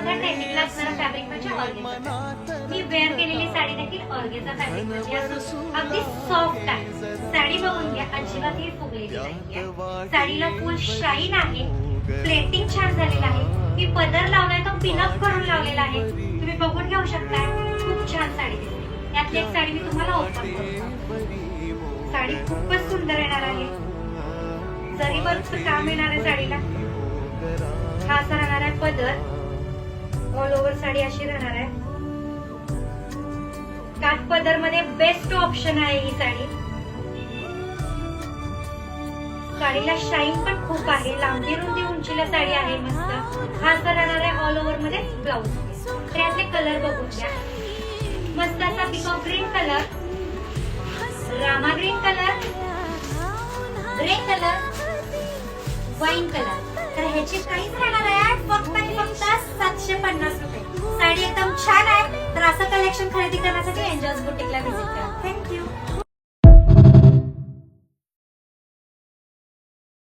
सगळं ट्रेंडिंगला असणारा फॅब्रिक म्हणजे ऑर्गेन्झा. मी वेअर केलेली साडी देखील ऑर्गेन्झा फॅब्रिक मध्ये असून अगदी सॉफ्ट आहे. साडी बघून घ्या, अजिबात ही फुगलेली नाहीये. साडीला फुल शाईन आहे, प्लेटिंग छान झालेलं आहे. मी पदर लावलाय तो पिनअप करून लावलेला आहे, तुम्ही बघून घेऊ शकता. खूप छान साडी दिसते. यातली एक साडी मी तुम्हाला ओपन करून, साडी खूपच सुंदर येणार आहे. जरी वर्कचं काम येणार आहे साडीला. हा असा राहणार आहे पदर, ऑल ओव्हर साडी अशी राहणार आहे. काठ पदर मध्ये बेस्ट ऑप्शन आहे ही साडी. साडीला शाईन पण खूप आहे, लांबी रुंदी उंचीला साडी आहे मस्त. हा असा राहणार आहे ऑल ओव्हर मध्ये ब्लाउज. तर यातले कलर बघून घ्या. मस्त असा peacock green colour, Rama green colour, grey colour, wine colour. तर ह्याची प्राइस राहणार आहे फक्त 750 रुपये. साडी एकदम छान आहे. तर असं कलेक्शन खरेदी करण्यासाठी एंजॉयज बुटीकला व्हिजिट करा. थँक्यू.